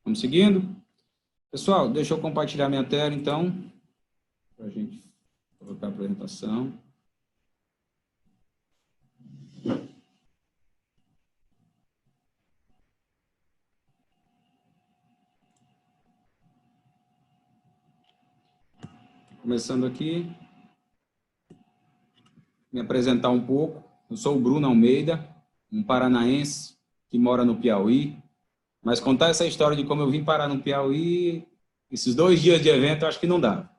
Vamos seguindo? Pessoal, deixa eu compartilhar minha tela, então, para a gente colocar a apresentação. Começando aqui, me apresentar um pouco. Eu sou o Bruno Almeida, um paranaense que mora no Piauí, mas contar essa história de como eu vim parar no Piauí, esses 2 dias de evento, eu acho que não dá.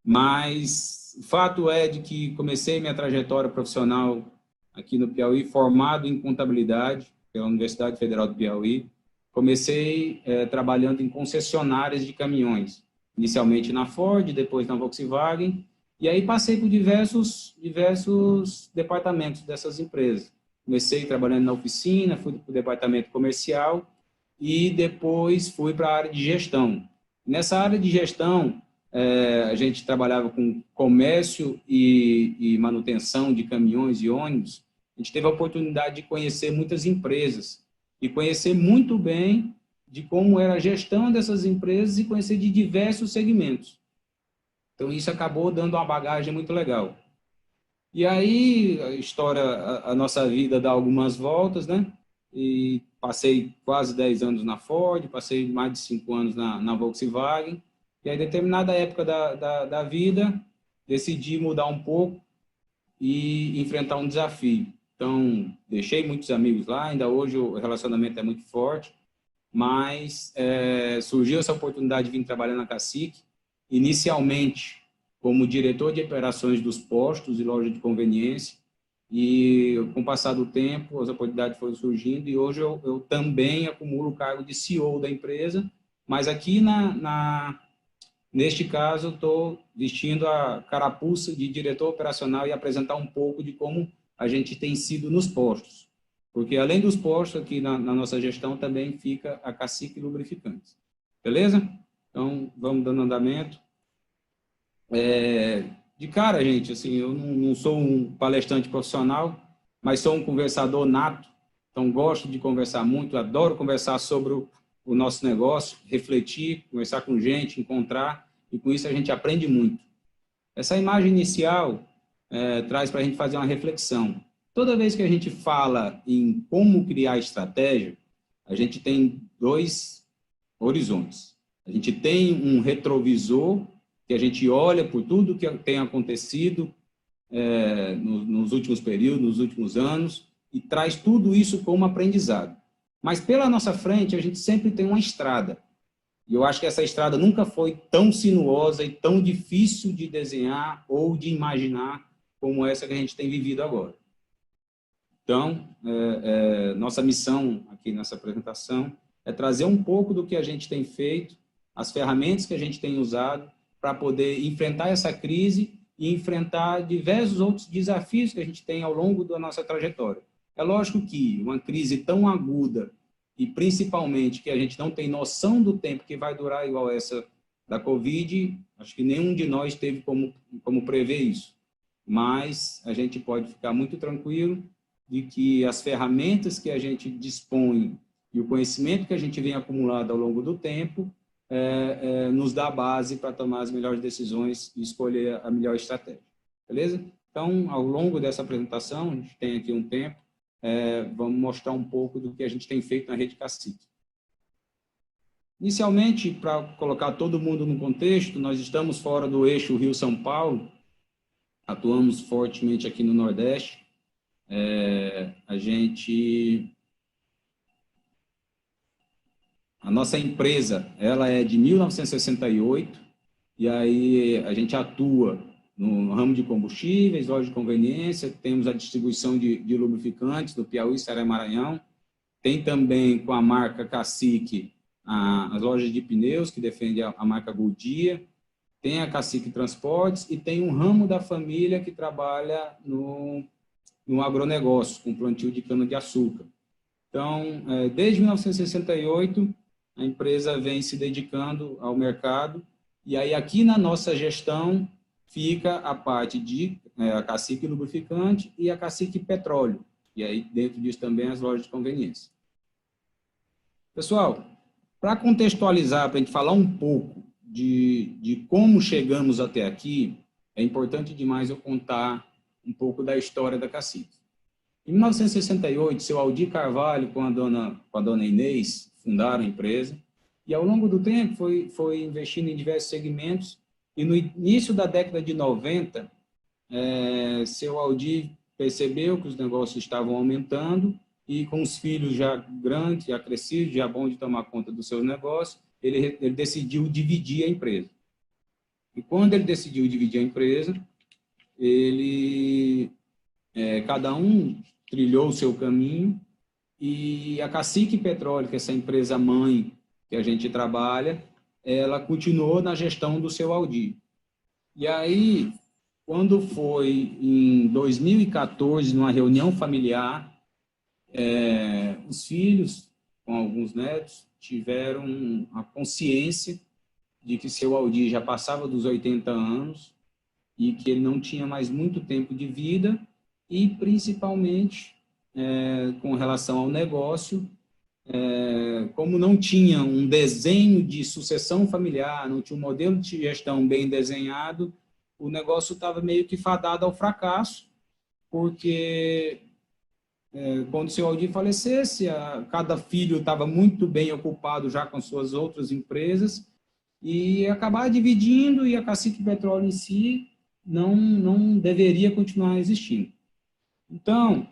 Mas o fato é de que comecei minha trajetória profissional aqui no Piauí, formado em contabilidade pela Universidade Federal do Piauí. Comecei trabalhando em concessionárias de caminhões, inicialmente na Ford, depois na Volkswagen, e aí passei por diversos departamentos dessas empresas. Comecei trabalhando na oficina, fui para o departamento comercial e depois fui para a área de gestão. Nessa área de gestão, a gente trabalhava com comércio e manutenção de caminhões e ônibus. A gente teve a oportunidade de conhecer muitas empresas e conhecer muito bem de como era a gestão dessas empresas e conhecer de diversos segmentos. Então, isso acabou dando uma bagagem muito legal. E aí, a nossa vida dá algumas voltas, né? E passei quase 10 anos na Ford, passei mais de 5 anos na Volkswagen, e aí, em determinada época da vida, decidi mudar um pouco e enfrentar um desafio. Então, deixei muitos amigos lá, ainda hoje o relacionamento é muito forte, mas surgiu essa oportunidade de vir trabalhar na Cacique, inicialmente como diretor de operações dos postos e loja de conveniência, e com o passar do tempo, as oportunidades foram surgindo, e hoje eu também acumulo o cargo de CEO da empresa, mas aqui neste caso, estou vestindo a carapuça de diretor operacional e apresentar um pouco de como a gente tem sido nos postos. Porque, além dos postos, aqui na nossa gestão também fica a Cacique Lubrificantes. Beleza? Então, vamos dando andamento. De cara, gente, assim, eu não sou um palestrante profissional, mas sou um conversador nato, então gosto de conversar muito, adoro conversar sobre o nosso negócio, refletir, conversar com gente, encontrar, e com isso a gente aprende muito. Essa imagem inicial traz para a gente fazer uma reflexão. Toda vez que a gente fala em como criar estratégia, a gente tem 2 horizontes. A gente tem um retrovisor, que a gente olha por tudo que tem acontecido nos últimos períodos, nos últimos anos, e traz tudo isso como aprendizado. Mas pela nossa frente, a gente sempre tem uma estrada. E eu acho que essa estrada nunca foi tão sinuosa e tão difícil de desenhar ou de imaginar como essa que a gente tem vivido agora. Então, nossa missão aqui nessa apresentação é trazer um pouco do que a gente tem feito, as ferramentas que a gente tem usado para poder enfrentar essa crise e enfrentar diversos outros desafios que a gente tem ao longo da nossa trajetória. É lógico que uma crise tão aguda e principalmente que a gente não tem noção do tempo que vai durar igual essa da Covid, acho que nenhum de nós teve como prever isso. Mas a gente pode ficar muito tranquilo de que as ferramentas que a gente dispõe e o conhecimento que a gente vem acumulado ao longo do tempo nos dá base para tomar as melhores decisões e escolher a melhor estratégia. Beleza? Então, ao longo dessa apresentação, a gente tem aqui um tempo, vamos mostrar um pouco do que a gente tem feito na Rede Cacique. Inicialmente, para colocar todo mundo no contexto, nós estamos fora do eixo Rio-São Paulo, atuamos fortemente aqui no Nordeste. A nossa empresa, ela é de 1968, e aí a gente atua no ramo de combustíveis, loja de conveniência, temos a distribuição de lubrificantes do Piauí, Ceará e Maranhão, tem também com a marca Cacique as lojas de pneus, que defende a marca Goodyear, tem a Cacique Transportes e tem um ramo da família que trabalha no agronegócio, com plantio de cana-de-açúcar. Então, desde 1968, a empresa vem se dedicando ao mercado, e aí aqui na nossa gestão fica a parte de a Cacique Lubrificante e a Cacique Petróleo, e aí dentro disso também as lojas de conveniência. Pessoal, Para contextualizar, para a gente falar um pouco de como chegamos até aqui, é importante demais eu contar um pouco da história da Cacique. Em 1968, seu Aldir Carvalho com a dona Inês fundaram a empresa e, ao longo do tempo, foi investindo em diversos segmentos e, no início da década de 90, seu Aldir percebeu que os negócios estavam aumentando e, com os filhos já grandes, já crescidos, já bom de tomar conta dos seus negócios, ele decidiu dividir a empresa. E quando ele decidiu dividir a empresa, cada um trilhou o seu caminho e a Cacique Petróleo, que é essa empresa mãe que a gente trabalha, ela continuou na gestão do seu Aldir. E aí, quando foi em 2014, numa reunião familiar, os filhos, com alguns netos, tiveram a consciência de que seu Aldir já passava dos 80 anos e que ele não tinha mais muito tempo de vida e, principalmente, com relação ao negócio, como não tinha um desenho de sucessão familiar, não tinha um modelo de gestão bem desenhado, o negócio estava meio que fadado ao fracasso, porque quando o seu Aldir falecesse, cada filho estava muito bem ocupado já com suas outras empresas e acabar dividindo, e a Cacique Petróleo em si não deveria continuar existindo. Então,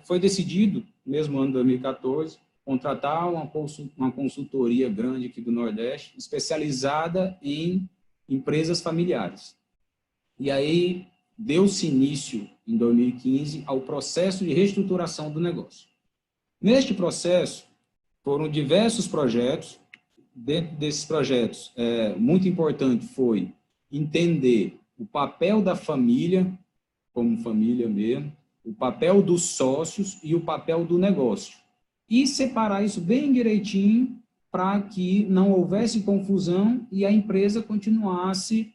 foi decidido, mesmo ano de 2014, contratar uma consultoria grande aqui do Nordeste, especializada em empresas familiares. E aí, deu-se início, em 2015, ao processo de reestruturação do negócio. Neste processo, foram diversos projetos. Dentro desses projetos, muito importante foi entender o papel da família, como família mesmo, o papel dos sócios e o papel do negócio. E separar isso bem direitinho para que não houvesse confusão e a empresa continuasse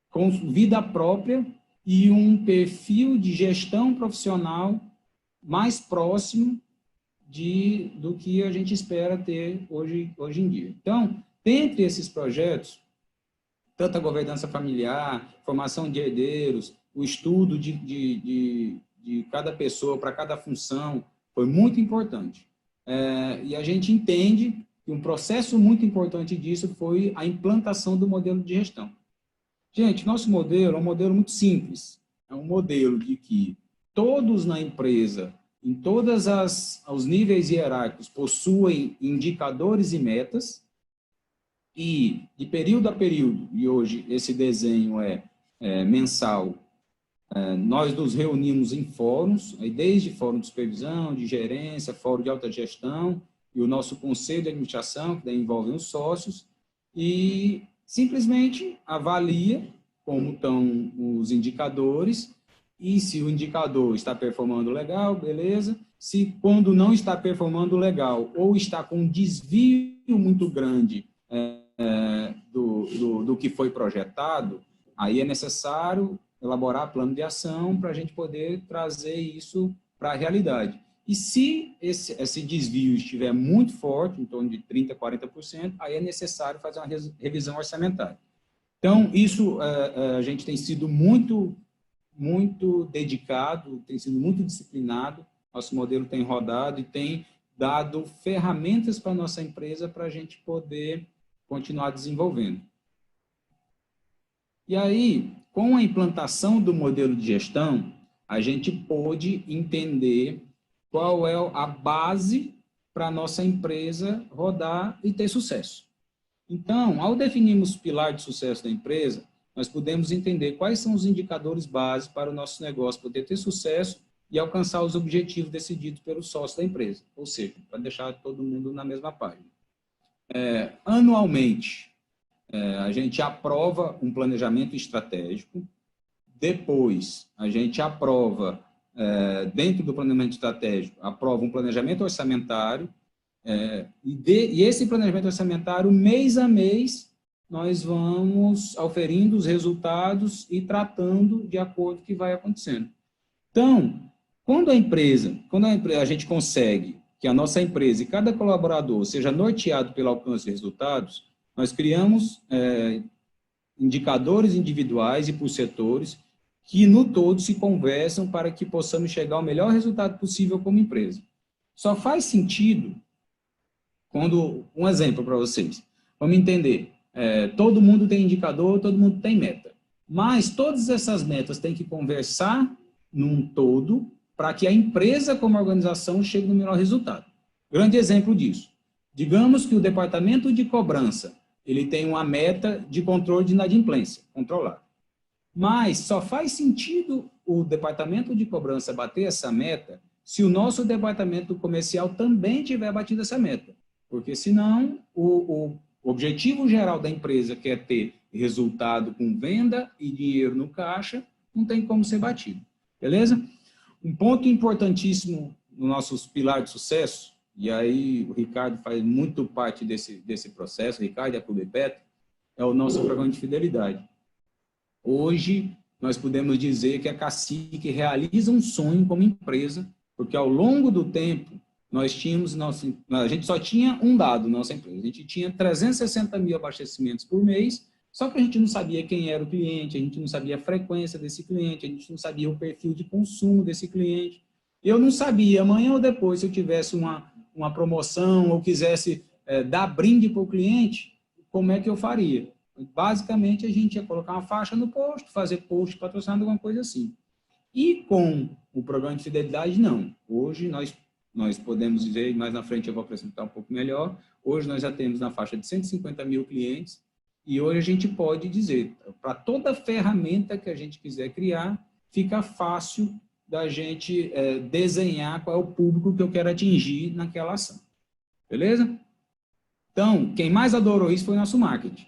com vida própria e um perfil de gestão profissional mais próximo do que a gente espera ter hoje em dia. Então, dentre esses projetos, tanto a governança familiar, formação de herdeiros, o estudo de cada pessoa para cada função, foi muito importante. E a gente entende que um processo muito importante disso foi a implantação do modelo de gestão. Gente, nosso modelo é um modelo muito simples. É um modelo de que todos na empresa, em todos os níveis hierárquicos, possuem indicadores e metas, e de período a período, e hoje esse desenho é mensal, nós nos reunimos em fóruns, desde fórum de supervisão, de gerência, fórum de alta gestão, e o nosso conselho de administração, que daí envolve os sócios, e simplesmente avalia como estão os indicadores, e se o indicador está performando legal, beleza. Se quando não está performando legal, ou está com um desvio muito grande do que foi projetado, aí é necessário elaborar plano de ação para a gente poder trazer isso para a realidade. E se esse desvio estiver muito forte, em torno de 30%, 40%, aí é necessário fazer uma revisão orçamentária. Então, isso a gente tem sido muito dedicado, tem sido muito disciplinado, nosso modelo tem rodado e tem dado ferramentas para a nossa empresa para a gente poder continuar desenvolvendo. E aí, com a implantação do modelo de gestão, a gente pôde entender qual é a base para a nossa empresa rodar e ter sucesso. Então, ao definirmos o pilar de sucesso da empresa, nós podemos entender quais são os indicadores básicos para o nosso negócio poder ter sucesso e alcançar os objetivos decididos pelo sócio da empresa, ou seja, para deixar todo mundo na mesma página. Anualmente, a gente aprova um planejamento estratégico, depois a gente aprova, dentro do planejamento estratégico, aprova um planejamento orçamentário, e esse planejamento orçamentário, mês a mês, nós vamos auferindo os resultados e tratando de acordo com o que vai acontecendo. Então, quando a gente consegue que a nossa empresa e cada colaborador seja norteado pelo alcance de resultados, nós criamos indicadores individuais e por setores que no todo se conversam para que possamos chegar ao melhor resultado possível como empresa. Só faz sentido quando, um exemplo para vocês, vamos entender, todo mundo tem indicador, todo mundo tem meta, mas todas essas metas têm que conversar num todo para que a empresa como organização chegue no melhor resultado. Grande exemplo disso, digamos que o departamento de cobrança, ele tem uma meta de controle de inadimplência, controlado. Mas só faz sentido o departamento de cobrança bater essa meta se o nosso departamento comercial também tiver batido essa meta. Porque senão o objetivo geral da empresa, que é ter resultado com venda e dinheiro no caixa, não tem como ser batido. Beleza? Um ponto importantíssimo no nossos pilares de sucesso, e aí o Ricardo faz muito parte desse processo, o Ricardo e a Clube Petro, é o nosso programa de fidelidade. Hoje, nós podemos dizer que a Cacique realiza um sonho como empresa, porque ao longo do tempo, nós tínhamos, a gente só tinha um dado na nossa empresa, a gente tinha 360 mil abastecimentos por mês, só que a gente não sabia quem era o cliente, a gente não sabia a frequência desse cliente, a gente não sabia o perfil de consumo desse cliente. Eu não sabia, amanhã ou depois, se eu tivesse uma promoção ou quisesse dar brinde para o cliente, como é que eu faria? Basicamente, a gente ia colocar uma faixa no posto, fazer post patrocinado, alguma coisa assim. E com o programa de fidelidade, não. Hoje, nós podemos dizer, mais na frente eu vou apresentar um pouco melhor, hoje nós já temos na faixa de 150 mil clientes, e hoje a gente pode dizer, para toda ferramenta que a gente quiser criar, fica fácil da gente desenhar qual é o público que eu quero atingir naquela ação. Beleza? Então, quem mais adorou isso foi o nosso marketing.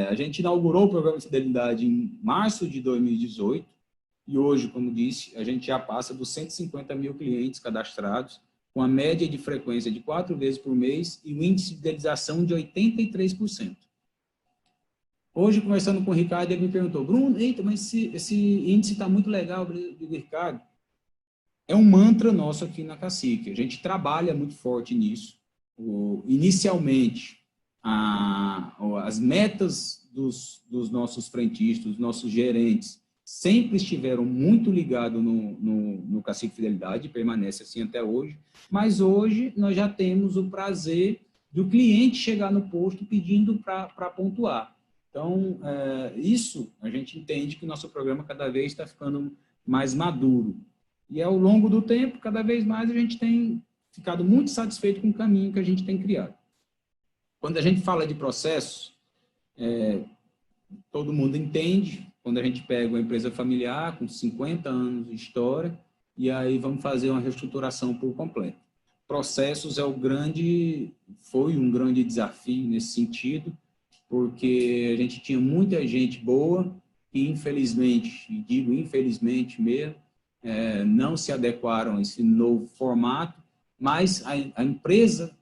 A gente inaugurou o programa de fidelidade em março de 2018 e hoje, como disse, a gente já passa dos 150 mil clientes cadastrados, com a média de frequência de 4 vezes por mês e o índice de fidelização de 83%. Hoje, conversando com o Ricardo, ele me perguntou, Bruno, eita, mas esse índice está muito legal, Ricardo. É um mantra nosso aqui na Cacique, a gente trabalha muito forte nisso. Inicialmente, as metas dos nossos frentistas, dos nossos gerentes, sempre estiveram muito ligados no Cacique Fidelidade, permanece assim até hoje, mas hoje nós já temos o prazer do cliente chegar no posto pedindo para pontuar. Então, isso a gente entende que o nosso programa cada vez está ficando mais maduro. E ao longo do tempo, cada vez mais a gente tem ficado muito satisfeito com o caminho que a gente tem criado. Quando a gente fala de processo, todo mundo entende, quando a gente pega uma empresa familiar com 50 anos de história, e aí vamos fazer uma reestruturação por completo. Processos foi um grande desafio nesse sentido, porque a gente tinha muita gente boa que, infelizmente, e digo infelizmente mesmo, não se adequaram a esse novo formato, mas a empresa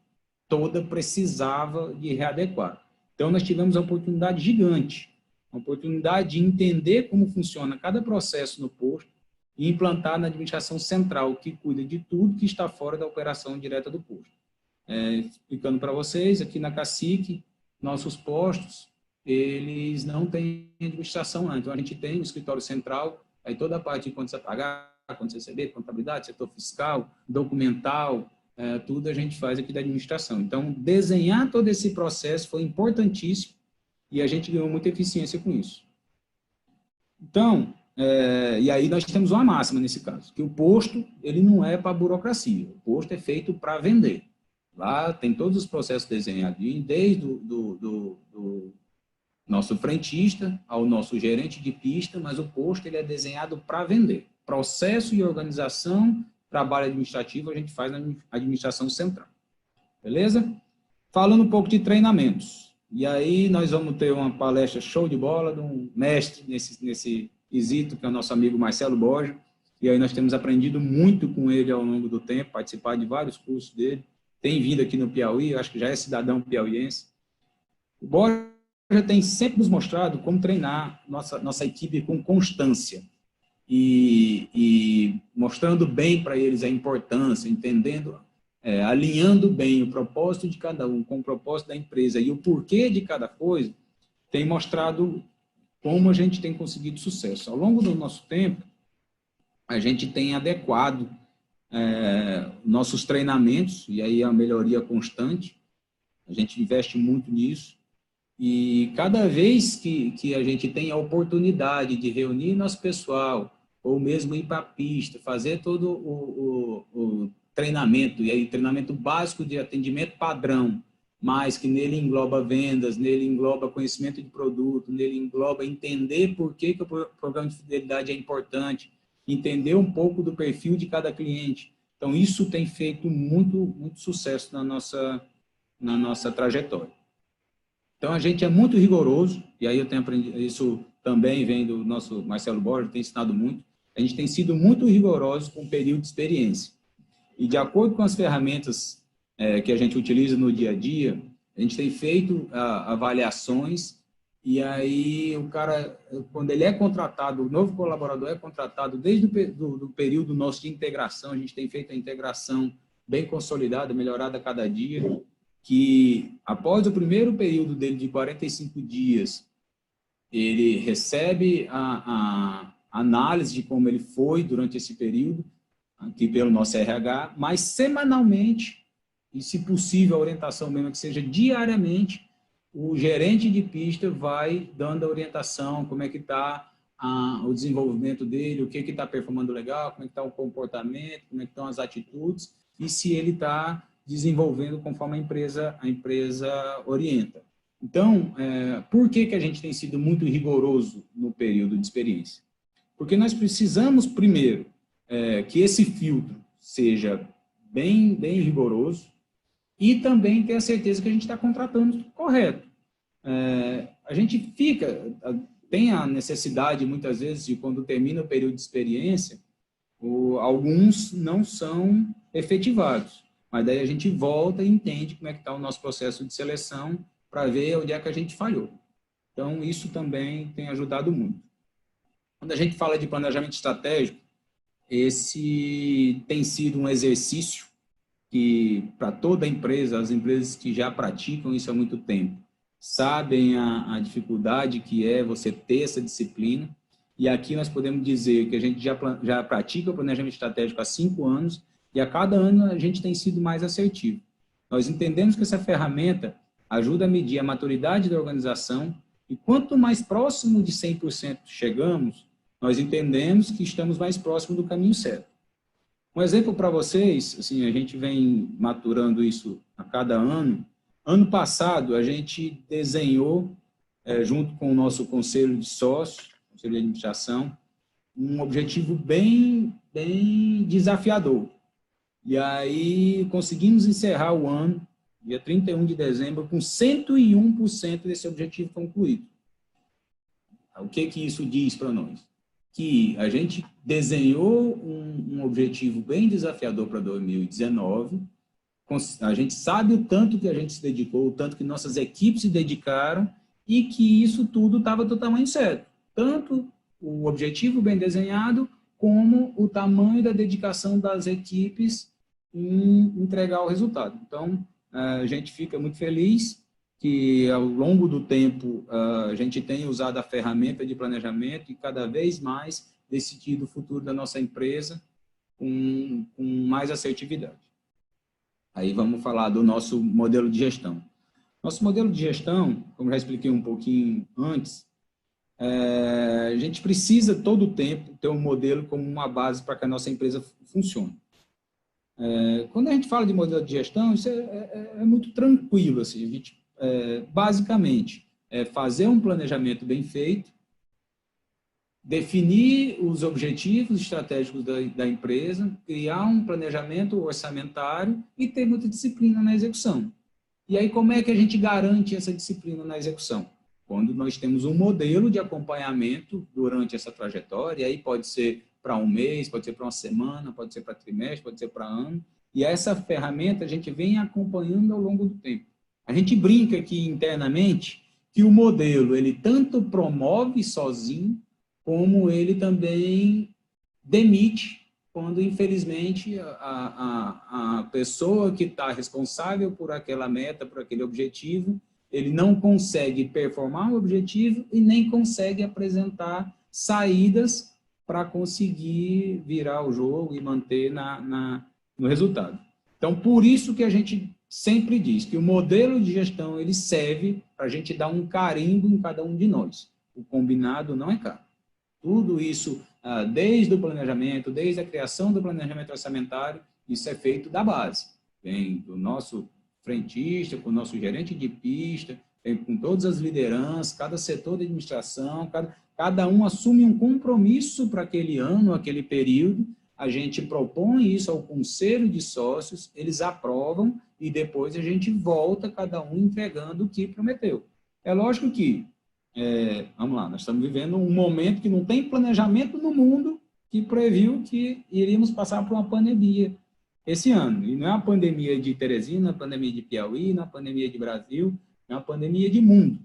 toda precisava de readequar. Então, nós tivemos uma oportunidade gigante, uma oportunidade de entender como funciona cada processo no posto e implantar na administração central, que cuida de tudo que está fora da operação direta do posto. Explicando para vocês, aqui na Cacique, nossos postos, eles não têm administração lá. Então, a gente tem o escritório central, aí toda a parte de contas a pagar, contas a receber, contabilidade, setor fiscal, documental, tudo a gente faz aqui da administração. Então, desenhar todo esse processo foi importantíssimo e a gente ganhou muita eficiência com isso. Então, e aí nós temos uma máxima nesse caso, que o posto, ele não é para burocracia, o posto é feito para vender. Lá tem todos os processos desenhados, desde do nosso frentista ao nosso gerente de pista, mas o posto ele é desenhado para vender. Processo e organização, trabalho administrativo, a gente faz na administração central. Beleza? Falando um pouco de treinamentos. E aí nós vamos ter uma palestra show de bola de um mestre nesse quesito, que é o nosso amigo Marcelo Borja. E aí nós temos aprendido muito com ele ao longo do tempo, participar de vários cursos dele. Tem vindo aqui no Piauí, acho que já é cidadão piauiense. O Borja tem sempre nos mostrado como treinar nossa equipe com constância e mostrando bem para eles a importância, entendendo alinhando bem o propósito de cada um com o propósito da empresa e o porquê de cada coisa, tem mostrado como a gente tem conseguido sucesso. Ao longo do nosso tempo, a gente tem adequado nossos treinamentos, e aí a melhoria constante, a gente investe muito nisso, e cada vez que a gente tem a oportunidade de reunir nosso pessoal, ou mesmo ir para a pista, fazer todo o treinamento, e aí treinamento básico de atendimento padrão, mas que nele engloba vendas, nele engloba conhecimento de produto, nele engloba entender por que o programa de fidelidade é importante, entender um pouco do perfil de cada cliente. Então, isso tem feito muito sucesso na nossa trajetória. Então, a gente é muito rigoroso, e aí eu tenho aprendido, isso também vem do nosso Marcelo Borges, tem ensinado muito, a gente tem sido muito rigoroso com o período de experiência. E de acordo com as ferramentas que a gente utiliza no dia a dia, a gente tem feito avaliações, e aí o cara, quando ele é contratado, o novo colaborador é contratado desde o período nosso de integração, a gente tem feito a integração bem consolidada, melhorada a cada dia, que após o primeiro período dele de 45 dias, ele recebe a análise de como ele foi durante esse período, aqui pelo nosso RH, mas semanalmente, e se possível a orientação mesmo que seja diariamente, o gerente de pista vai dando a orientação, como é que está o desenvolvimento dele, o que está performando legal, como é que está o comportamento, como é que estão as atitudes, e se ele está desenvolvendo conforme a empresa orienta. Então, por que a gente tem sido muito rigoroso no período de experiência? Porque nós precisamos, primeiro, que esse filtro seja bem rigoroso e também ter a certeza que a gente está contratando correto. A gente tem a necessidade, muitas vezes, de quando termina o período de experiência, alguns não são efetivados, mas daí a gente volta e entende como é que está o nosso processo de seleção para ver onde é que a gente falhou. Então, isso também tem ajudado muito. Quando a gente fala de planejamento estratégico, esse tem sido um exercício que, para toda empresa, as empresas que já praticam isso há muito tempo, sabem a dificuldade que é você ter essa disciplina. E aqui nós podemos dizer que a gente já pratica o planejamento estratégico há 5 anos e a cada ano a gente tem sido mais assertivo. Nós entendemos que essa ferramenta ajuda a medir a maturidade da organização e quanto mais próximo de 100% chegamos, nós entendemos que estamos mais próximos do caminho certo. Um exemplo para vocês, assim, a gente vem maturando isso a cada ano. Ano passado, a gente desenhou, junto com o nosso conselho de sócios, conselho de administração, um objetivo bem desafiador. E aí, conseguimos encerrar o ano, dia 31 de dezembro, com 101% desse objetivo concluído. O que isso diz para nós? Que a gente desenhou um objetivo bem desafiador para 2019, a gente sabe o tanto que a gente se dedicou, o tanto que nossas equipes se dedicaram e que isso tudo estava do tamanho certo. Tanto o objetivo bem desenhado, como o tamanho da dedicação das equipes em entregar o resultado. Então, a gente fica muito feliz que ao longo do tempo a gente tem usado a ferramenta de planejamento e cada vez mais decidido o futuro da nossa empresa com mais assertividade. Aí vamos falar do nosso modelo de gestão. Nosso modelo de gestão, como já expliquei um pouquinho antes, a gente precisa todo o tempo ter um modelo como uma base para que a nossa empresa funcione. Quando a gente fala de modelo de gestão, isso é muito tranquilo, assim, a gente, basicamente, fazer um planejamento bem feito, definir os objetivos estratégicos da empresa, criar um planejamento orçamentário e ter muita disciplina na execução. E aí, como é que a gente garante essa disciplina na execução? Quando nós temos um modelo de acompanhamento durante essa trajetória, e aí pode ser para um mês, pode ser para uma semana, pode ser para trimestre, pode ser para ano, e essa ferramenta a gente vem acompanhando ao longo do tempo. A gente brinca aqui internamente que o modelo, ele tanto promove sozinho, como ele também demite quando, infelizmente, a pessoa que está responsável por aquela meta, por aquele objetivo, ele não consegue performar o objetivo e nem consegue apresentar saídas para conseguir virar o jogo e manter no resultado. Então, por isso que a gente sempre diz que o modelo de gestão ele serve para a gente dar um carimbo em cada um de nós. O combinado não é caro. Tudo isso, desde o planejamento, desde a criação do planejamento orçamentário, isso é feito da base. Vem do nosso frentista, com o nosso gerente de pista, vem com todas as lideranças, cada setor de administração, cada um assume um compromisso para aquele ano, aquele período, a gente propõe isso ao conselho de sócios, eles aprovam e depois a gente volta, cada um entregando o que prometeu. É lógico que, vamos lá, nós estamos vivendo um momento que não tem planejamento no mundo que previu que iríamos passar por uma pandemia esse ano. E não é uma pandemia de Teresina, não é uma pandemia de Piauí, não é uma pandemia de Brasil, é uma pandemia de mundo.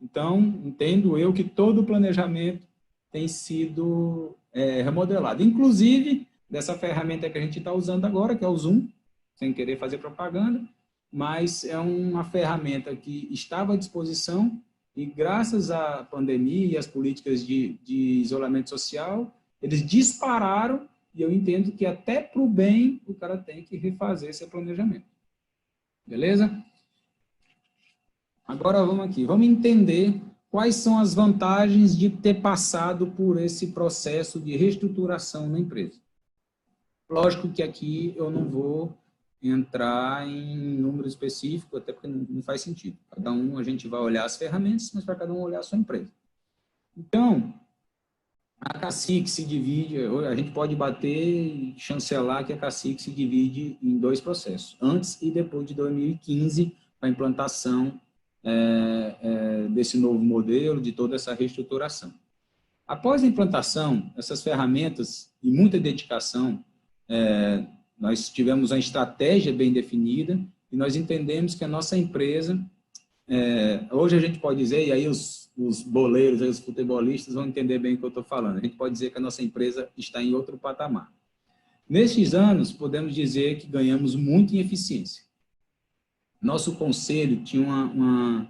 Então, entendo eu que todo o planejamento tem sido remodelado. Inclusive, dessa ferramenta que a gente está usando agora, que é o Zoom, sem querer fazer propaganda, mas é uma ferramenta que estava à disposição e, graças à pandemia e às políticas de isolamento social, eles dispararam e eu entendo que até para o bem o cara tem que refazer esse planejamento. Beleza? Agora vamos aqui, vamos entender quais são as vantagens de ter passado por esse processo de reestruturação na empresa. Lógico que aqui eu não vou entrar em número específico, até porque não faz sentido. Cada um, a gente vai olhar as ferramentas, mas para cada um olhar a sua empresa. Então, a Cacique se divide, a gente pode bater e chancelar que a Cacique se divide em dois processos, antes e depois de 2015, para a implantação desse novo modelo, de toda essa reestruturação. Após a implantação, essas ferramentas e muita dedicação, nós tivemos uma estratégia bem definida e nós entendemos que a nossa empresa, hoje a gente pode dizer, e aí os boleiros, aí os futebolistas vão entender bem o que eu estou falando, a gente pode dizer que a nossa empresa está em outro patamar. Nestes anos, podemos dizer que ganhamos muito em eficiência. Nosso conselho tinha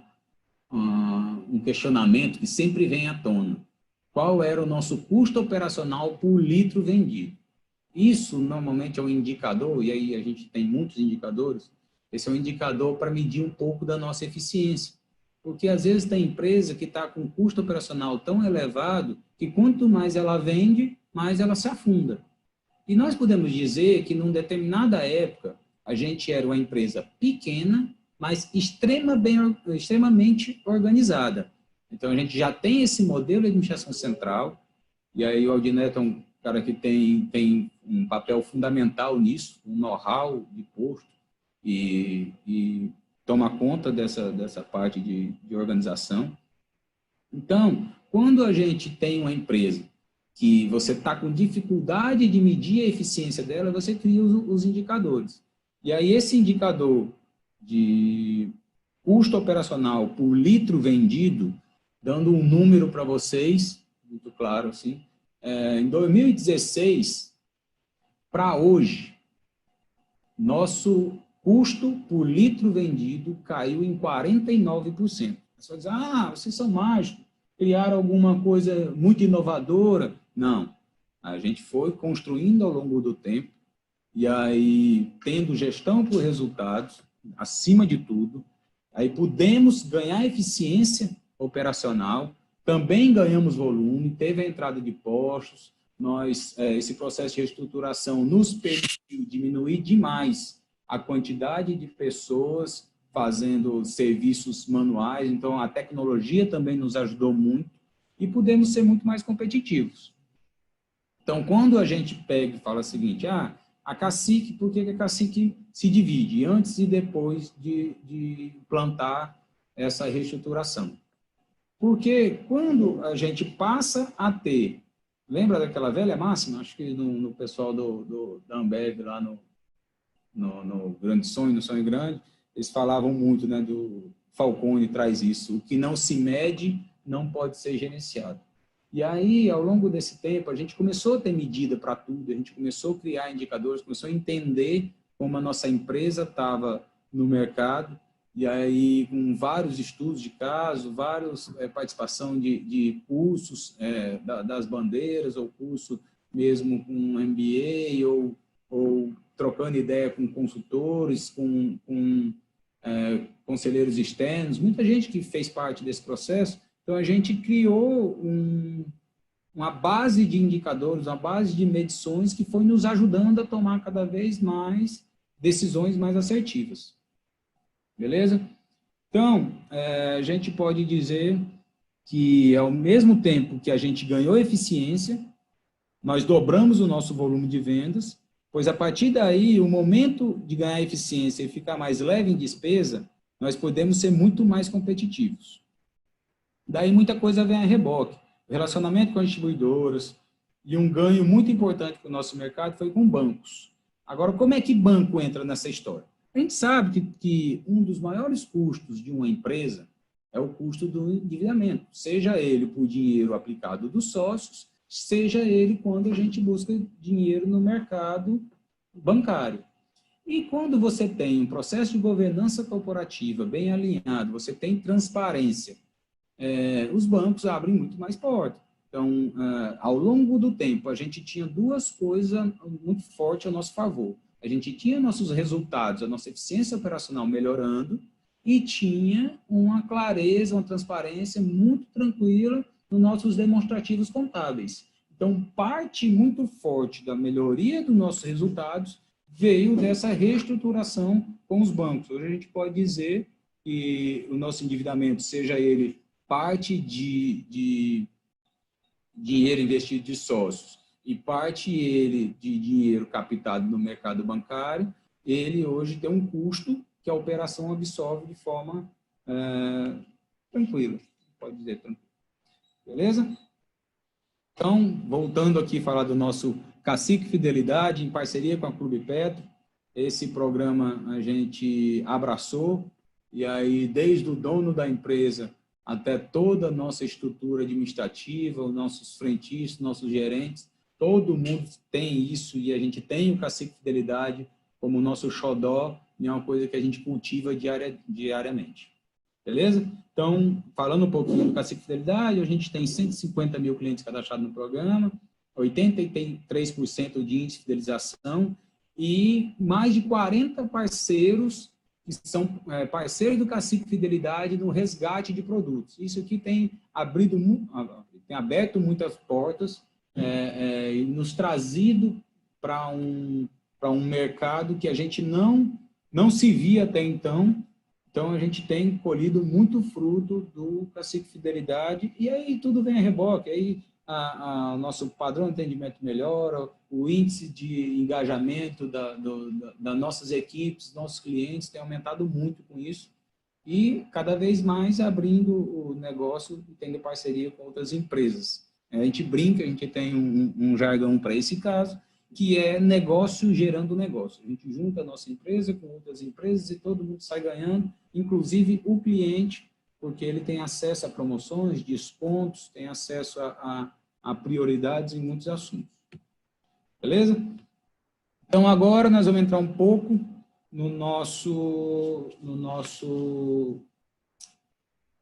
um questionamento que sempre vem à tona. Qual era o nosso custo operacional por litro vendido? Isso, normalmente, é um indicador, e aí a gente tem muitos indicadores, esse é um indicador para medir um pouco da nossa eficiência. Porque, às vezes, tem empresa que está com um custo operacional tão elevado que, quanto mais ela vende, mais ela se afunda. E nós podemos dizer que, numa determinada época, a gente era uma empresa pequena, mas extremamente organizada. Então, a gente já tem esse modelo de administração central, e aí o Aldineto é um cara que tem um papel fundamental nisso, um know-how de posto, e toma conta dessa parte de organização. Então, quando a gente tem uma empresa que você está com dificuldade de medir a eficiência dela, você cria os indicadores. E aí esse indicador de custo operacional por litro vendido, dando um número para vocês, muito claro assim, em 2016, para hoje, nosso custo por litro vendido caiu em 49%. Você vai dizer, vocês são mágicos, criaram alguma coisa muito inovadora. Não, a gente foi construindo ao longo do tempo, e aí, tendo gestão por resultados, acima de tudo, aí pudemos ganhar eficiência operacional, também ganhamos volume, teve a entrada de postos, esse processo de reestruturação nos permitiu diminuir demais a quantidade de pessoas fazendo serviços manuais, então a tecnologia também nos ajudou muito e pudemos ser muito mais competitivos. Então, quando a gente pega e fala o seguinte, a Cacique, por que a Cacique se divide antes e depois de implantar essa reestruturação? Porque quando a gente passa a ter, lembra daquela velha máxima? Acho que no pessoal da Ambev, lá no Grande Sonho, no Sonho Grande, eles falavam muito, né, do Falcone traz isso, o que não se mede não pode ser gerenciado. E aí, ao longo desse tempo, a gente começou a ter medida para tudo, a gente começou a criar indicadores, começou a entender como a nossa empresa estava no mercado, e aí com vários estudos de caso, vários participação de cursos das bandeiras, ou curso mesmo com MBA, ou trocando ideia com consultores, com conselheiros externos, muita gente que fez parte desse processo. Então, a gente criou uma base de indicadores, uma base de medições que foi nos ajudando a tomar cada vez mais decisões mais assertivas. Beleza? Então, a gente pode dizer que, ao mesmo tempo que a gente ganhou eficiência, nós dobramos o nosso volume de vendas, pois a partir daí, o momento de ganhar eficiência e ficar mais leve em despesa, nós podemos ser muito mais competitivos. Daí muita coisa vem a reboque. O relacionamento com as distribuidoras e um ganho muito importante para o nosso mercado foi com bancos. Agora, como é que banco entra nessa história? A gente sabe que um dos maiores custos de uma empresa é o custo do endividamento, seja ele por dinheiro aplicado dos sócios, seja ele quando a gente busca dinheiro no mercado bancário. E quando você tem um processo de governança corporativa bem alinhado, você tem transparência, os bancos abrem muito mais portas. Então, ao longo do tempo, a gente tinha duas coisas muito fortes a nosso favor. A gente tinha nossos resultados, a nossa eficiência operacional melhorando e tinha uma clareza, uma transparência muito tranquila nos nossos demonstrativos contábeis. Então, parte muito forte da melhoria dos nossos resultados veio dessa reestruturação com os bancos. Hoje a gente pode dizer que o nosso endividamento, seja ele parte de dinheiro investido de sócios e parte ele de dinheiro captado no mercado bancário, ele hoje tem um custo que a operação absorve de forma tranquila, pode dizer tranquila. Beleza? Então, voltando aqui a falar do nosso Cacique Fidelidade, em parceria com a Clube Petro, esse programa a gente abraçou, e aí desde o dono da empresa até toda a nossa estrutura administrativa, os nossos frentistas, nossos gerentes, todo mundo tem isso, e a gente tem o Cacique Fidelidade como nosso xodó, e é uma coisa que a gente cultiva diariamente. Beleza? Então, falando um pouquinho do Cacique Fidelidade, a gente tem 150 mil clientes cadastrados no programa, 83% de índice de fidelização e mais de 40 parceiros que são parceiros do Cacique Fidelidade no resgate de produtos. Isso aqui tem aberto muitas portas e nos trazido para um mercado que a gente não se via até então. Então, a gente tem colhido muito fruto do Cacique Fidelidade, e aí tudo vem a reboque. Aí o nosso padrão de atendimento melhora, o índice de engajamento das nossas equipes, nossos clientes tem aumentado muito com isso, e cada vez mais abrindo o negócio e tendo parceria com outras empresas. A gente brinca, a gente tem um jargão para esse caso, que é negócio gerando negócio. A gente junta a nossa empresa com outras empresas e todo mundo sai ganhando, inclusive o cliente, porque ele tem acesso a promoções, descontos, tem acesso a prioridades em muitos assuntos. Beleza? Então, agora nós vamos entrar um pouco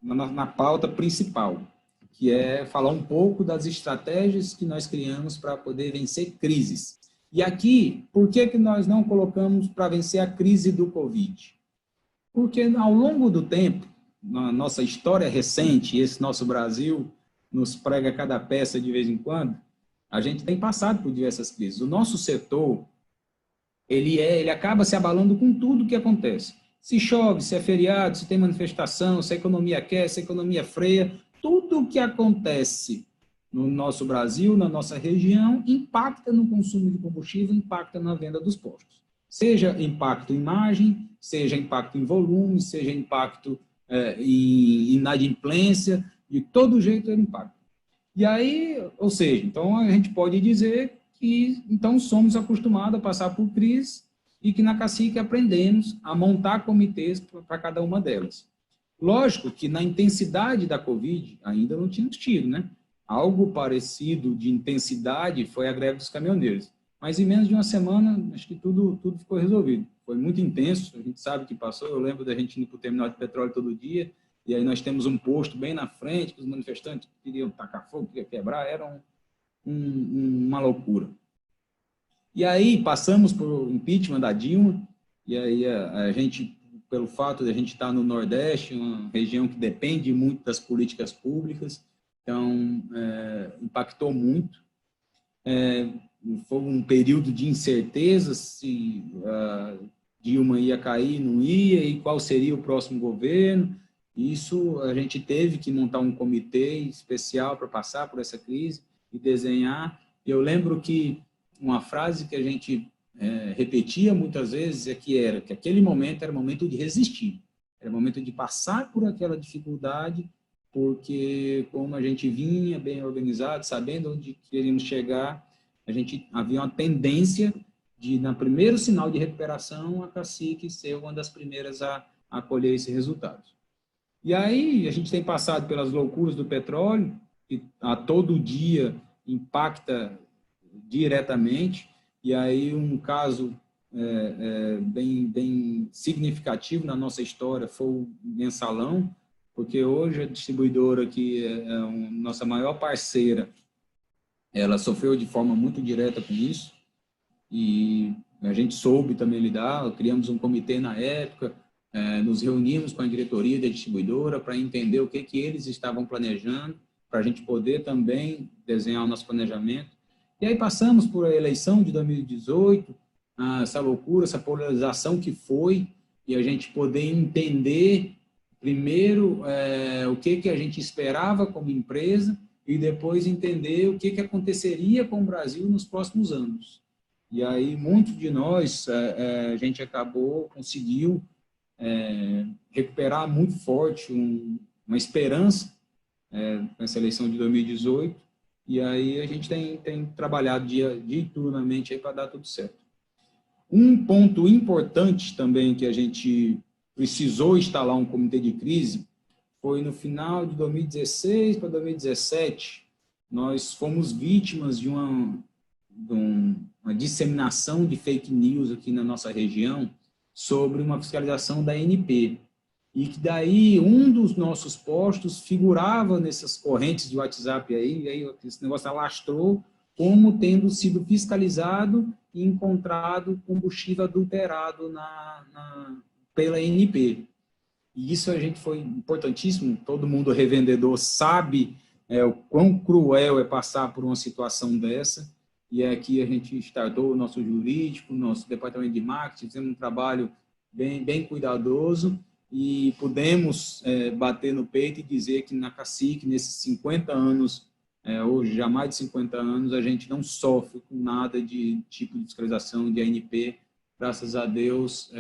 na pauta principal, que é falar um pouco das estratégias que nós criamos para poder vencer crises. E aqui, por que nós não colocamos para vencer a crise do Covid? Porque ao longo do tempo, na nossa história recente, esse nosso Brasil nos prega cada peça de vez em quando, a gente tem passado por diversas crises. O nosso setor, ele acaba se abalando com tudo que acontece. Se chove, se é feriado, se tem manifestação, se a economia quer, se a economia freia, tudo o que acontece no nosso Brasil, na nossa região, impacta no consumo de combustível, impacta na venda dos postos. Seja impacto em margem, seja impacto em volume, seja impacto em inadimplência, de todo jeito é impacto. E aí, ou seja, então a gente pode dizer que então somos acostumados a passar por crise e que na Cacique aprendemos a montar comitês para cada uma delas. Lógico que na intensidade da Covid ainda não tínhamos tido, né? algo parecido de intensidade foi a greve dos caminhoneiros. Mas em menos de uma semana, acho que tudo ficou resolvido. Foi muito intenso, a gente sabe que passou. Eu lembro da gente indo para o terminal de petróleo todo dia, e aí nós temos um posto bem na frente, que os manifestantes queriam tacar fogo, queriam quebrar, era uma loucura. E aí passamos por impeachment da Dilma, e aí a gente, pelo fato de a gente estar no Nordeste, uma região que depende muito das políticas públicas, então impactou muito. Foi um período de incerteza se Dilma ia cair, não ia, e qual seria o próximo governo. Isso a gente teve que montar um comitê especial para passar por essa crise e desenhar. Eu lembro que uma frase que a gente repetia muitas vezes que aquele momento era o momento de resistir, era o momento de passar por aquela dificuldade, porque como a gente vinha bem organizado, sabendo onde queríamos chegar, a gente havia uma tendência de, no primeiro sinal de recuperação, a Cacique ser uma das primeiras a colher esse resultado. E aí a gente tem passado pelas loucuras do petróleo, que a todo dia impacta diretamente, e aí um caso bem significativo na nossa história foi o Mensalão, porque hoje a distribuidora, que é a nossa maior parceira, ela sofreu de forma muito direta com isso, e a gente soube também lidar, criamos um comitê na época, nos reunimos com a diretoria da distribuidora para entender o que eles estavam planejando, para a gente poder também desenhar o nosso planejamento. E aí passamos por a eleição de 2018, essa loucura, essa polarização que foi, e a gente poder entender, primeiro, o que a gente esperava como empresa, e depois entender o que aconteceria com o Brasil nos próximos anos. E aí, muitos de nós, a gente conseguiu recuperar muito forte uma esperança nessa eleição de 2018, e aí a gente tem trabalhado diuturnamente para dar tudo certo. Um ponto importante também que a gente precisou instalar um comitê de crise foi no final de 2016 para 2017, nós fomos vítimas de uma disseminação de fake news aqui na nossa região sobre uma fiscalização da ANP. E que daí um dos nossos postos figurava nessas correntes de WhatsApp aí, e aí esse negócio alastrou como tendo sido fiscalizado e encontrado combustível adulterado pela ANP. E isso a gente foi importantíssimo, todo mundo revendedor sabe o quão cruel é passar por uma situação dessa, e aqui a gente startou o nosso jurídico, nosso departamento de marketing, fizemos um trabalho bem cuidadoso, e pudemos bater no peito e dizer que na Cacique, nesses 50 anos, hoje já mais de 50 anos, a gente não sofre com nada de tipo de fiscalização de ANP. Graças a Deus,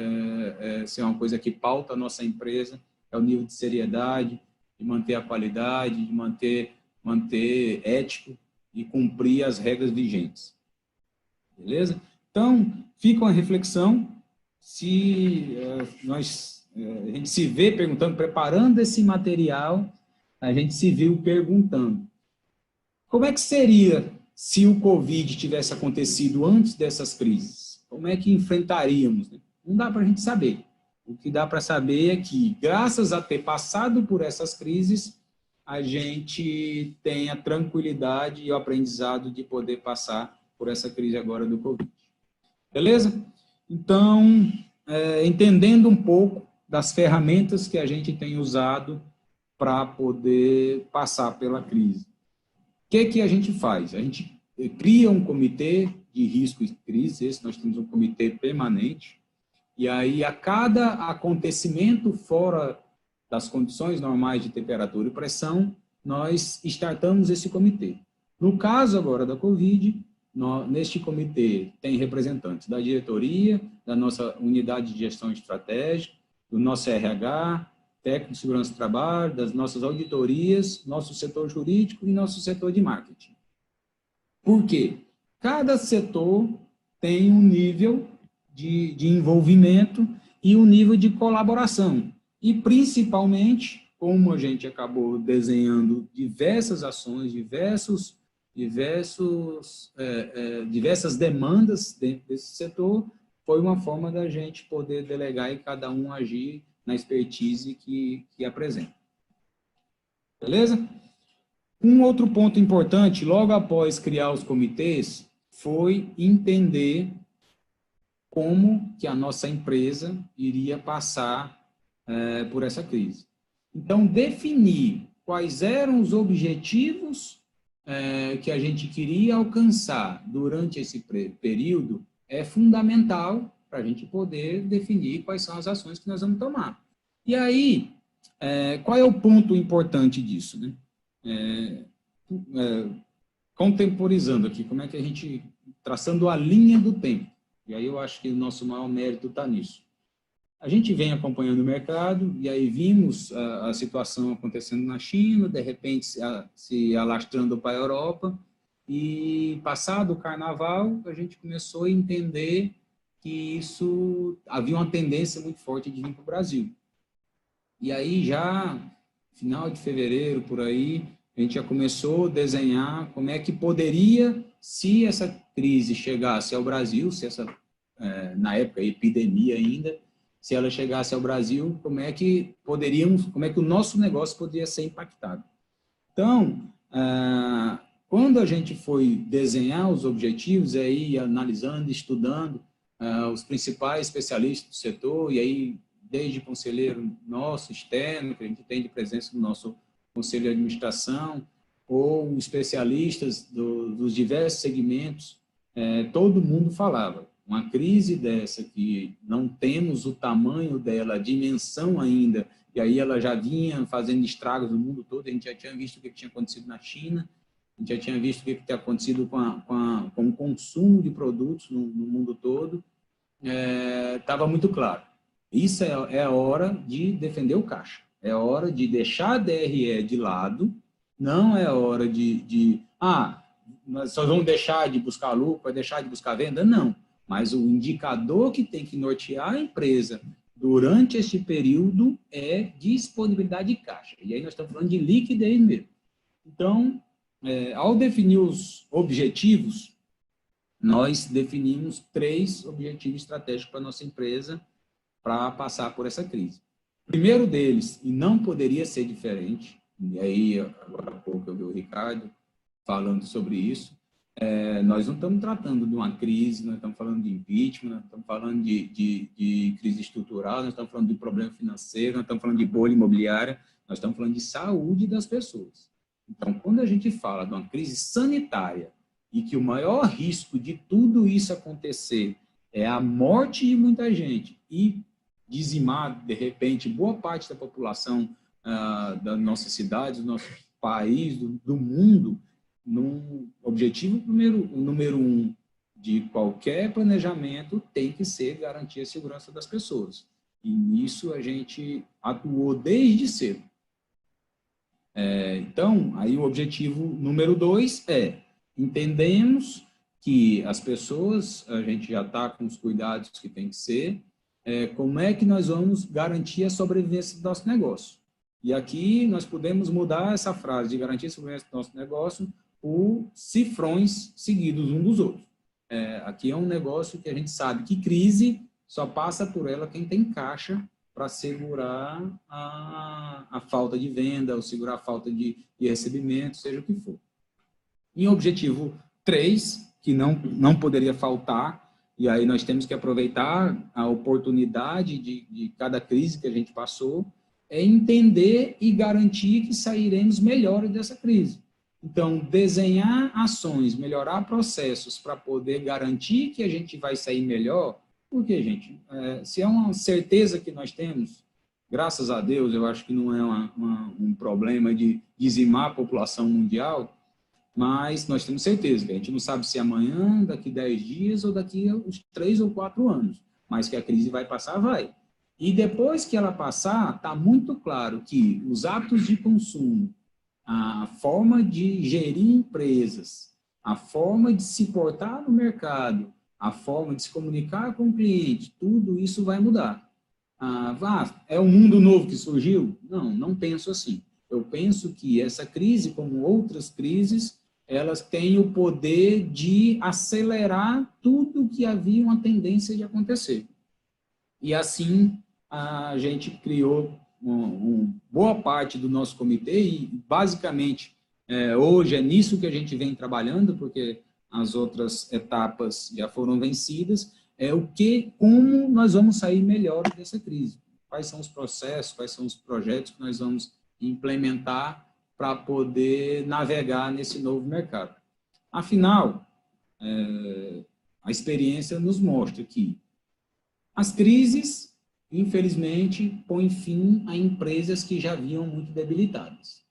isso é uma coisa que pauta a nossa empresa, é o nível de seriedade, de manter a qualidade, de manter ético e cumprir as regras vigentes. Beleza? Então, fica uma reflexão, se a gente se vê perguntando, preparando esse material, a gente se viu perguntando, como é que seria se o Covid tivesse acontecido antes dessas crises? Como é que enfrentaríamos? Não dá para a gente saber. O que dá para saber é que, graças a ter passado por essas crises, a gente tem a tranquilidade e o aprendizado de poder passar por essa crise agora do Covid. Beleza? Então, entendendo um pouco das ferramentas que a gente tem usado para poder passar pela crise. O que a gente faz? A gente cria um comitê de risco e crise, nós temos um comitê permanente, e aí a cada acontecimento fora das condições normais de temperatura e pressão, nós startamos esse comitê. No caso agora da Covid, neste comitê tem representantes da diretoria, da nossa unidade de gestão estratégica, do nosso RH, técnico de segurança do trabalho, das nossas auditorias, nosso setor jurídico e nosso setor de marketing. Por quê? Cada setor tem um nível de envolvimento e um nível de colaboração. E, principalmente, como a gente acabou desenhando diversas ações, diversas demandas dentro desse setor, foi uma forma da gente poder delegar e cada um agir na expertise que apresenta. Beleza? Um outro ponto importante, logo após criar os comitês, foi entender como que a nossa empresa iria passar por essa crise. Então, definir quais eram os objetivos que a gente queria alcançar durante esse período é fundamental para a gente poder definir quais são as ações que nós vamos tomar. E aí, qual é o ponto importante disso, né? Contemporizando aqui, como é que a gente, traçando a linha do tempo, e aí eu acho que o nosso maior mérito está nisso. A gente vem acompanhando o mercado, e aí vimos a situação acontecendo na China, de repente se alastrando para a Europa, e passado o carnaval, a gente começou a entender que havia uma tendência muito forte de vir para o Brasil. E aí já, final de fevereiro, por aí, a gente já começou a desenhar como é que poderia, se essa crise chegasse ao Brasil, se na época, epidemia ainda, se ela chegasse ao Brasil, como é que o nosso negócio poderia ser impactado. Então, quando a gente foi desenhar os objetivos, aí analisando, estudando os principais especialistas do setor, e aí desde conselheiro nosso, externo, que a gente tem de presença no nosso conselho de administração, ou especialistas dos diversos segmentos, todo mundo falava, uma crise dessa, que não temos o tamanho dela, a dimensão ainda, e aí ela já vinha fazendo estragos no mundo todo, a gente já tinha visto o que tinha acontecido na China, a gente já tinha visto o que tinha acontecido com o consumo de produtos no mundo todo, estava muito claro. Isso é a hora de defender o caixa, é a hora de deixar a DRE de lado, não é a hora nós só vamos deixar de buscar lucro, vai deixar de buscar venda, não. Mas o indicador que tem que nortear a empresa durante este período é disponibilidade de caixa. E aí nós estamos falando de liquidez mesmo. Então, ao definir os objetivos, nós definimos 3 objetivos estratégicos para a nossa empresa para passar por essa crise. O primeiro deles, e não poderia ser diferente, e aí agora há pouco eu vi o Ricardo falando sobre isso, nós não estamos tratando de uma crise, nós estamos falando de impeachment, nós estamos falando de crise estrutural, nós estamos falando de problema financeiro, nós estamos falando de bolha imobiliária, nós estamos falando de saúde das pessoas. Então, quando a gente fala de uma crise sanitária e que o maior risco de tudo isso acontecer é a morte de muita gente e dizimar, de repente, boa parte da população da nossa cidade, do nosso país, do mundo, no objetivo número 1 de qualquer planejamento tem que ser garantir a segurança das pessoas. E nisso a gente atuou desde cedo. Então, aí o objetivo número 2 entendemos que as pessoas, a gente já está com os cuidados que tem que ser, como é que nós vamos garantir a sobrevivência do nosso negócio. E aqui nós podemos mudar essa frase de garantir a sobrevivência do nosso negócio por cifrões seguidos um dos outros. Aqui é um negócio que a gente sabe que crise só passa por ela quem tem caixa para segurar a falta de venda, ou segurar a falta de recebimento, seja o que for. Em objetivo 3, que não poderia faltar, e aí nós temos que aproveitar a oportunidade de cada crise que a gente passou, é entender e garantir que sairemos melhores dessa crise. Então, desenhar ações, melhorar processos para poder garantir que a gente vai sair melhor, porque, gente, se é uma certeza que nós temos, graças a Deus, eu acho que não é um problema de dizimar a população mundial, mas nós temos certeza que a gente não sabe se é amanhã, daqui 10 dias ou daqui a uns 3 ou 4 anos, mas que a crise vai passar, vai. E depois que ela passar, está muito claro que os hábitos de consumo, a forma de gerir empresas, a forma de se portar no mercado, a forma de se comunicar com o cliente, tudo isso vai mudar. é um mundo novo que surgiu? Não, não penso assim. Eu penso que essa crise, como outras crises, elas têm o poder de acelerar tudo que havia uma tendência de acontecer. E assim, a gente criou uma boa parte do nosso comitê e, basicamente, hoje é nisso que a gente vem trabalhando, porque as outras etapas já foram vencidas, como nós vamos sair melhor dessa crise. Quais são os processos, quais são os projetos que nós vamos implementar para poder navegar nesse novo mercado. Afinal, a experiência nos mostra que as crises, infelizmente, põem fim a empresas que já vinham muito debilitadas.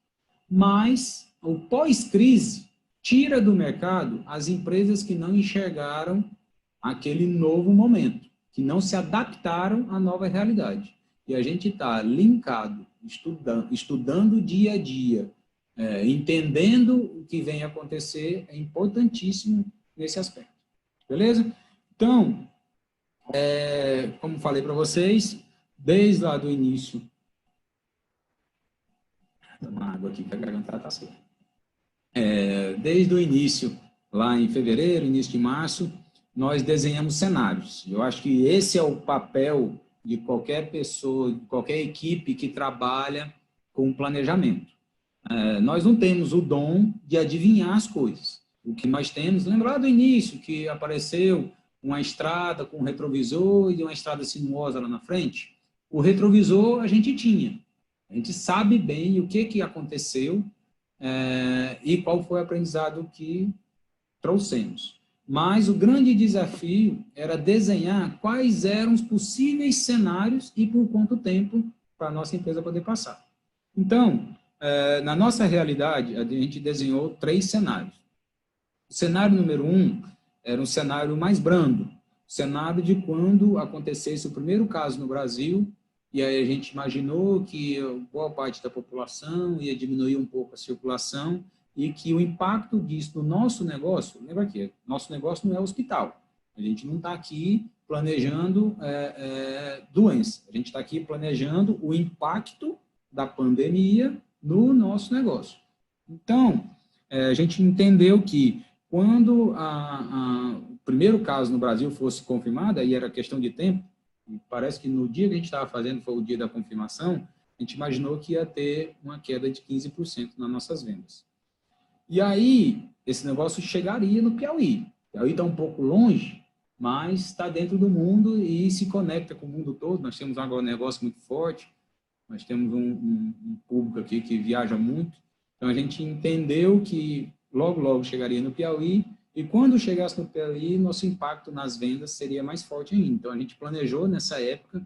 Mas o pós-crise tira do mercado as empresas que não enxergaram aquele novo momento, que não se adaptaram à nova realidade. E a gente está linkado, estudando dia a dia, entendendo o que vem acontecer, é importantíssimo nesse aspecto. Beleza? Então, como falei para vocês, desde lá do início... Vou tomar água aqui, que a garganta está seca. Desde o início, lá em fevereiro, início de março, nós desenhamos cenários. Eu acho que esse é o papel de qualquer pessoa, de qualquer equipe que trabalha com planejamento. Nós não temos o dom de adivinhar as coisas. O que nós temos, lembrar do início, que apareceu uma estrada com um retrovisor e uma estrada sinuosa lá na frente? O retrovisor a gente tinha. A gente sabe bem o que aconteceu e qual foi o aprendizado que trouxemos. Mas o grande desafio era desenhar quais eram os possíveis cenários e por quanto tempo para a nossa empresa poder passar. Então, na nossa realidade, a gente desenhou 3 cenários. O cenário número 1 era um cenário mais brando, cenário de quando acontecesse o primeiro caso no Brasil, e aí a gente imaginou que boa parte da população ia diminuir um pouco a circulação, e que o impacto disso no nosso negócio, lembra aqui, nosso negócio não é hospital, a gente não está aqui planejando doença, a gente está aqui planejando o impacto da pandemia no nosso negócio. Então, a gente entendeu que quando o primeiro caso no Brasil fosse confirmado, aí era questão de tempo, e parece que no dia que a gente estava fazendo, foi o dia da confirmação, a gente imaginou que ia ter uma queda de 15% nas nossas vendas. E aí, esse negócio chegaria no Piauí. O Piauí está um pouco longe, mas está dentro do mundo e se conecta com o mundo todo. Nós temos agora um negócio muito forte, nós temos um público aqui que viaja muito. Então, a gente entendeu que logo chegaria no Piauí, e quando chegasse no Piauí, nosso impacto nas vendas seria mais forte ainda. Então, a gente planejou nessa época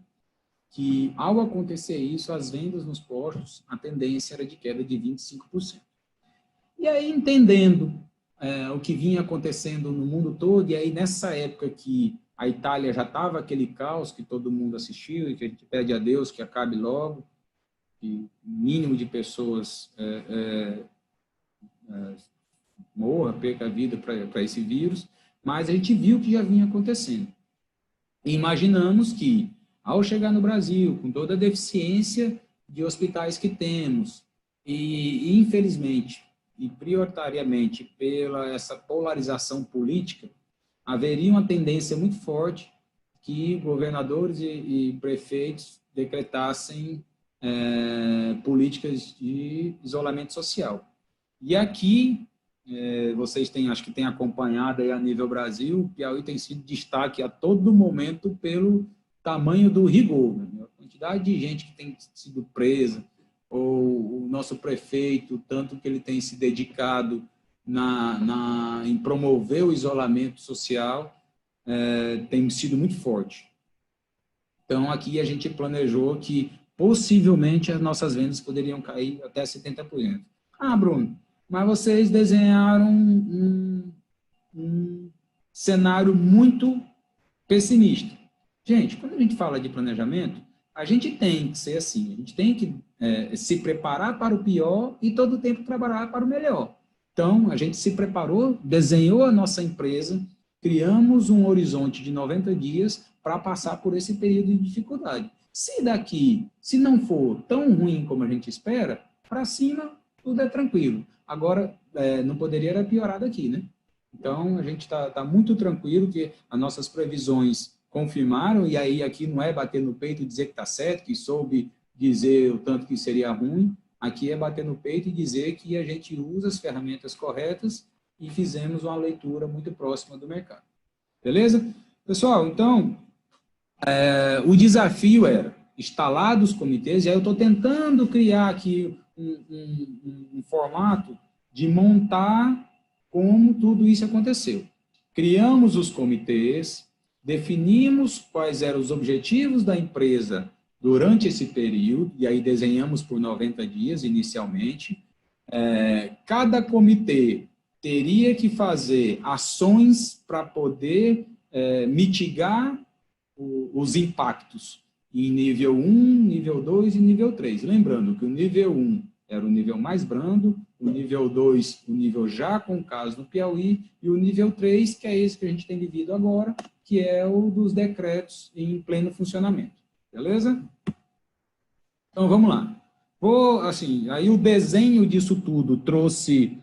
que, ao acontecer isso, as vendas nos postos, a tendência era de queda de 25%. E aí, entendendo o que vinha acontecendo no mundo todo, e aí nessa época que a Itália já estava aquele caos que todo mundo assistiu, e que a gente pede a Deus que acabe logo, que o mínimo de pessoas morra, perca a vida para esse vírus, mas a gente viu que já vinha acontecendo. E imaginamos que, ao chegar no Brasil, com toda a deficiência de hospitais que temos, e infelizmente, e prioritariamente pela essa polarização política, haveria uma tendência muito forte que governadores e prefeitos decretassem políticas de isolamento social. E aqui, vocês acho que têm acompanhado aí a nível Brasil, o Piauí tem sido destaque a todo momento pelo tamanho do rigor, né? A quantidade de gente que tem sido presa, ou o nosso prefeito, tanto que ele tem se dedicado em promover o isolamento social, tem sido muito forte. Então, aqui a gente planejou que, possivelmente, as nossas vendas poderiam cair até 70%. Bruno, mas vocês desenharam um cenário muito pessimista. Gente, quando a gente fala de planejamento, a gente tem que ser assim, a gente tem que se preparar para o pior e todo o tempo trabalhar para o melhor. Então, a gente se preparou, desenhou a nossa empresa, criamos um horizonte de 90 dias para passar por esse período de dificuldade. Se não for tão ruim como a gente espera, para cima tudo é tranquilo. Agora, não poderia piorar daqui, né? Então, a gente está muito tranquilo que as nossas previsões confirmaram, e aí aqui não é bater no peito e dizer que está certo, que soube dizer o tanto que seria ruim, aqui é bater no peito e dizer que a gente usa as ferramentas corretas e fizemos uma leitura muito próxima do mercado. Beleza? Pessoal, então, o desafio era instalar os comitês, e aí eu estou tentando criar aqui um formato de montar como tudo isso aconteceu. Criamos os comitês, definimos quais eram os objetivos da empresa durante esse período, e aí desenhamos por 90 dias inicialmente. Cada comitê teria que fazer ações para poder mitigar os impactos em nível 1, nível 2 e nível 3. Lembrando que o nível 1 era o nível mais brando, o nível 2, o nível já com caso no Piauí, e o nível 3, que é esse que a gente tem vivido agora, que é o dos decretos em pleno funcionamento. Beleza? Então, vamos lá. Aí o desenho disso tudo trouxe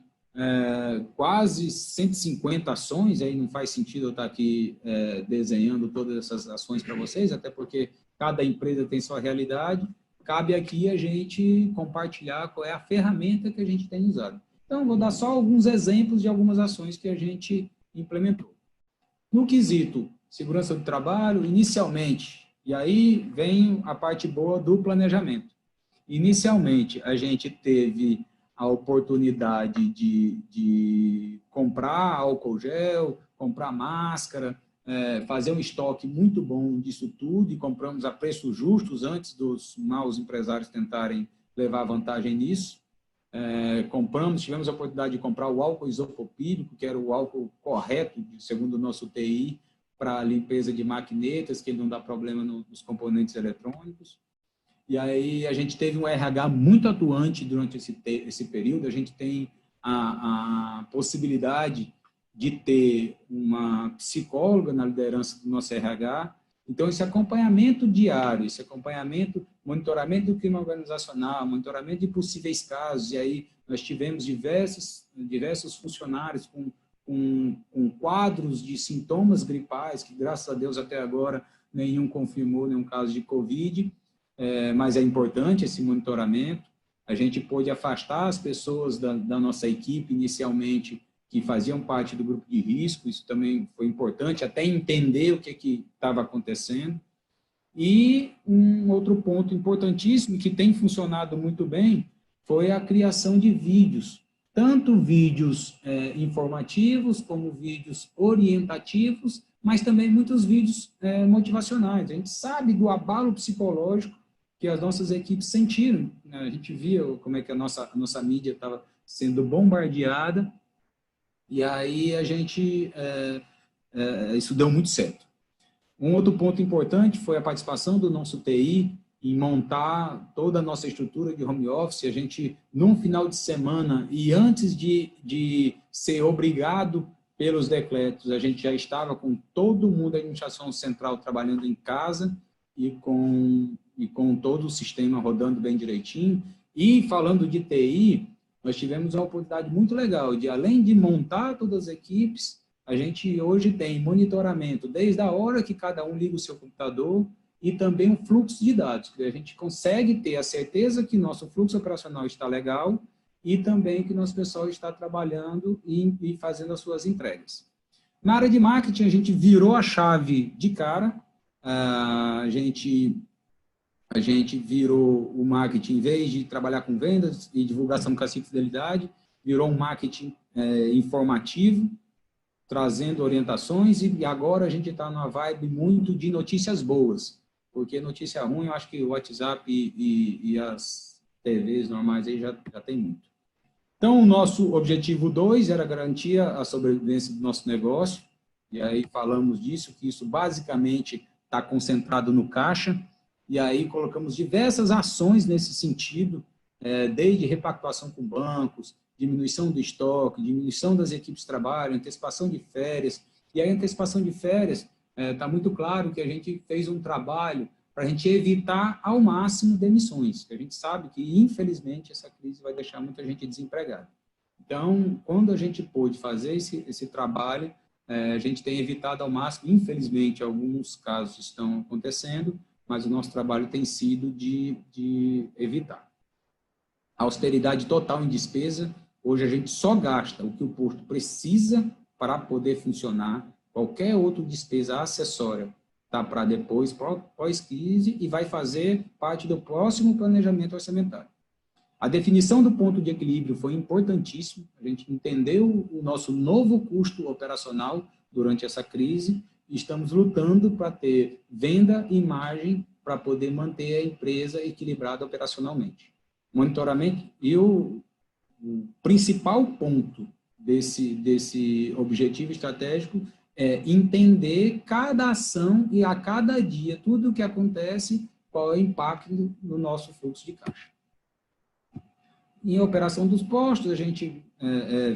quase 150 ações, aí não faz sentido eu estar aqui desenhando todas essas ações para vocês, até porque cada empresa tem sua realidade. Cabe aqui a gente compartilhar qual é a ferramenta que a gente tem usado. Então, vou dar só alguns exemplos de algumas ações que a gente implementou. No quesito segurança do trabalho, inicialmente, e aí vem a parte boa do planejamento. Inicialmente, a gente teve a oportunidade de comprar álcool gel, comprar máscara, fazer um estoque muito bom disso tudo, e compramos a preços justos antes dos maus empresários tentarem levar vantagem nisso. Tivemos a oportunidade de comprar o álcool isopropílico, que era o álcool correto, segundo o nosso TI, para limpeza de maquinetas, que ele não dá problema nos componentes eletrônicos. E aí a gente teve um RH muito atuante durante esse período. A gente tem a possibilidade de ter uma psicóloga na liderança do nosso RH. Então, esse acompanhamento diário, esse acompanhamento, monitoramento do clima organizacional, monitoramento de possíveis casos, e aí nós tivemos diversos funcionários com quadros de sintomas gripais, que graças a Deus até agora nenhum confirmou nenhum caso de Covid, mas é importante esse monitoramento. A gente pôde afastar as pessoas da nossa equipe inicialmente que faziam parte do grupo de risco, isso também foi importante, até entender o que estava acontecendo. E um outro ponto importantíssimo, que tem funcionado muito bem, foi a criação de vídeos, tanto vídeos informativos, como vídeos orientativos, mas também muitos vídeos motivacionais. A gente sabe do abalo psicológico que as nossas equipes sentiram, né? A gente via como é que a nossa mídia estava sendo bombardeada, e aí isso deu muito certo. Um outro ponto importante foi a participação do nosso TI em montar toda a nossa estrutura de home office. A gente, num final de semana, e antes de ser obrigado pelos decretos, a gente já estava com todo mundo da administração central trabalhando em casa e com todo o sistema rodando bem direitinho. E falando de TI, nós tivemos uma oportunidade muito legal de, além de montar todas as equipes, a gente hoje tem monitoramento desde a hora que cada um liga o seu computador e também um fluxo de dados, que a gente consegue ter a certeza que nosso fluxo operacional está legal e também que nosso pessoal está trabalhando e fazendo as suas entregas. Na área de marketing, a gente virou a chave de cara, a gente virou o marketing, em vez de trabalhar com vendas e divulgação com a fidelidade, virou um marketing informativo, trazendo orientações, e agora a gente está numa vibe muito de notícias boas, porque notícia ruim, eu acho que o WhatsApp e as TVs normais aí já tem muito. Então, o nosso objetivo 2 era garantir a sobrevivência do nosso negócio, e aí falamos disso, que isso basicamente está concentrado no caixa, e aí colocamos diversas ações nesse sentido, desde repactuação com bancos, diminuição do estoque, diminuição das equipes de trabalho, antecipação de férias. E a antecipação de férias, está muito claro que a gente fez um trabalho para a gente evitar ao máximo demissões, que a gente sabe que, infelizmente, essa crise vai deixar muita gente desempregada. Então, quando a gente pôde fazer esse trabalho, a gente tem evitado ao máximo, infelizmente, alguns casos estão acontecendo, mas o nosso trabalho tem sido de evitar. A austeridade total em despesa, hoje a gente só gasta o que o porto precisa para poder funcionar, qualquer outra despesa acessória está para depois, pós-crise, e vai fazer parte do próximo planejamento orçamentário. A definição do ponto de equilíbrio foi importantíssimo, a gente entendeu o nosso novo custo operacional durante essa crise, e estamos lutando para ter venda e margem para poder manter a empresa equilibrada operacionalmente. Monitoramento, e o principal ponto desse objetivo estratégico é entender cada ação e a cada dia, tudo o que acontece, qual é o impacto no nosso fluxo de caixa. Em operação dos postos, a gente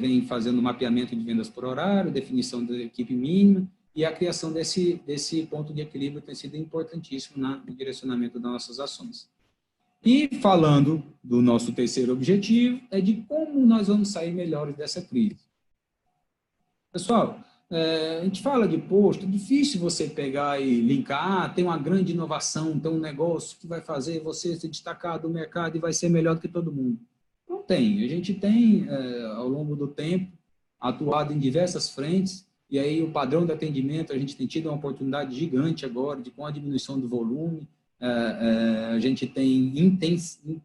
vem fazendo mapeamento de vendas por horário, definição da equipe mínima, e a criação desse ponto de equilíbrio tem sido importantíssimo no direcionamento das nossas ações. E falando do nosso terceiro objetivo, é de como nós vamos sair melhores dessa crise. Pessoal, a gente fala de posto, é difícil você pegar e linkar, tem uma grande inovação, tem um negócio que vai fazer você se destacar do mercado e vai ser melhor do que todo mundo. Não tem. A gente tem, ao longo do tempo, atuado em diversas frentes, e aí o padrão de atendimento, a gente tem tido uma oportunidade gigante agora, com a diminuição do volume, a gente tem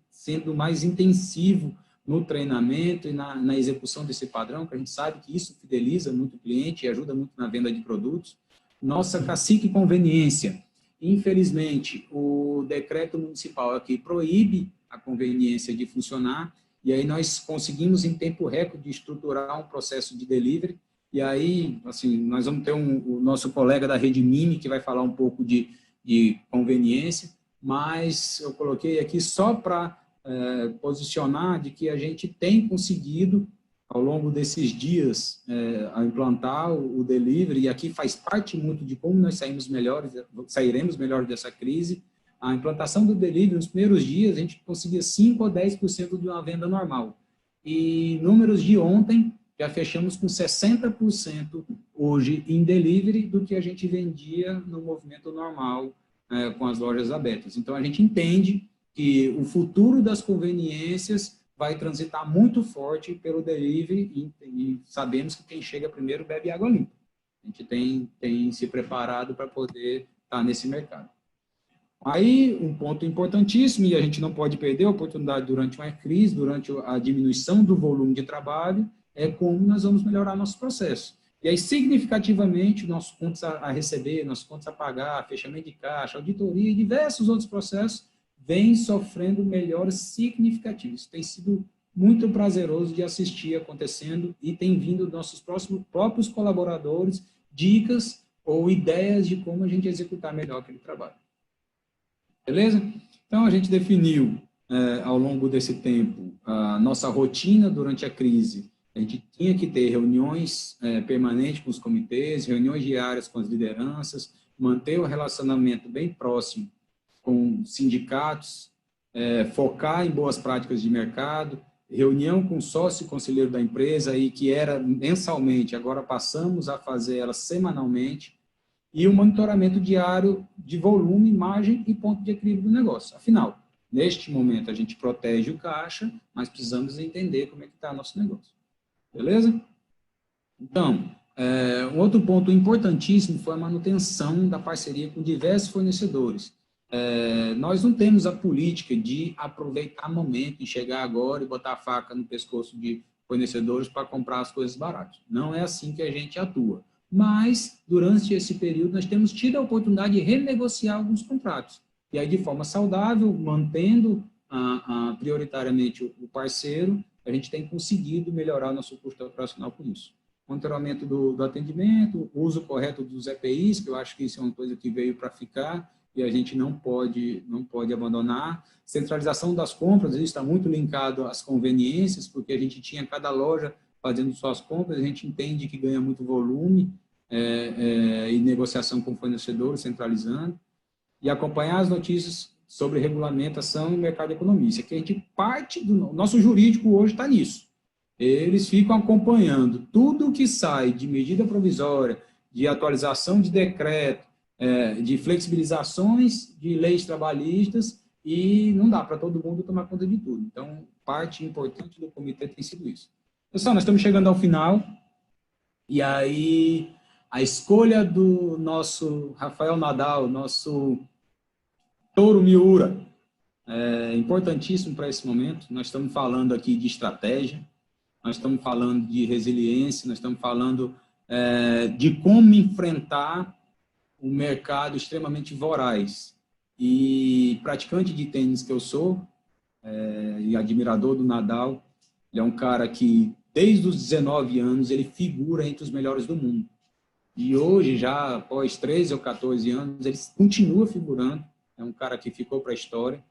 sendo mais intensivo no treinamento e na execução desse padrão, que a gente sabe que isso fideliza muito o cliente e ajuda muito na venda de produtos. Nossa cacique conveniência. Infelizmente, o decreto municipal aqui proíbe a conveniência de funcionar, e aí nós conseguimos, em tempo recorde, estruturar um processo de delivery, e aí, assim, nós vamos ter o nosso colega da Rede Mini, que vai falar um pouco de conveniência, mas eu coloquei aqui só para posicionar de que a gente tem conseguido, ao longo desses dias, a implantar o delivery, e aqui faz parte muito de como nós sairemos melhores dessa crise. A implantação do delivery, nos primeiros dias, a gente conseguia 5 ou 10% de uma venda normal. E números de ontem, já fechamos com 60% hoje em delivery do que a gente vendia no movimento normal com as lojas abertas. Então, a gente entende que o futuro das conveniências vai transitar muito forte pelo delivery e sabemos que quem chega primeiro bebe água limpa. A gente tem se preparado para poder estar nesse mercado. Aí, um ponto importantíssimo, e a gente não pode perder a oportunidade durante uma crise, durante a diminuição do volume de trabalho, é como nós vamos melhorar nosso processo. E aí, significativamente, nossos contas a receber, nossos contas a pagar, fechamento de caixa, auditoria e diversos outros processos vêm sofrendo melhores significativos. Tem sido muito prazeroso de assistir acontecendo e tem vindo dos nossos próprios colaboradores dicas ou ideias de como a gente executar melhor aquele trabalho. Beleza? Então, a gente definiu, ao longo desse tempo, a nossa rotina durante a crise. A gente tinha que ter reuniões permanentes com os comitês, reuniões diárias com as lideranças, manter o relacionamento bem próximo com sindicatos, focar em boas práticas de mercado, reunião com sócio e conselheiro da empresa, aí, que era mensalmente, agora passamos a fazer ela semanalmente, e o monitoramento diário de volume, margem e ponto de equilíbrio do negócio. Afinal, neste momento, a gente protege o caixa, mas precisamos entender como é que está o nosso negócio. Beleza? Então, um outro ponto importantíssimo foi a manutenção da parceria com diversos fornecedores. Nós não temos a política de aproveitar o momento e chegar agora e botar a faca no pescoço de fornecedores para comprar as coisas baratas. Não é assim que a gente atua. Mas, durante esse período, nós temos tido a oportunidade de renegociar alguns contratos. E aí, de forma saudável, mantendo prioritariamente o parceiro, a gente tem conseguido melhorar nosso custo operacional com isso. Monitoramento do atendimento, uso correto dos EPIs, que eu acho que isso é uma coisa que veio para ficar e a gente não pode abandonar. Centralização das compras, isso está muito linkado às conveniências, porque a gente tinha cada loja fazendo suas compras, a gente entende que ganha muito volume e negociação com fornecedores, centralizando. e acompanhar as notícias sobre regulamentação e mercado de economia. Isso aqui a gente parte do nosso jurídico hoje está nisso. Eles ficam acompanhando tudo o que sai de medida provisória, de atualização de decreto, de flexibilizações de leis trabalhistas, e não dá para todo mundo tomar conta de tudo. Então, parte importante do comitê tem sido isso. Pessoal, nós estamos chegando ao final, e aí a escolha do nosso Rafael Nadal, nosso Touro Miura, é importantíssimo para esse momento. Nós estamos falando aqui de estratégia, nós estamos falando de resiliência, nós estamos falando de como enfrentar um mercado extremamente voraz. E praticante de tênis que eu sou, e admirador do Nadal, ele é um cara que, desde os 19 anos, ele figura entre os melhores do mundo. E hoje, já após 13 ou 14 anos, ele continua figurando. É um cara que ficou para a história.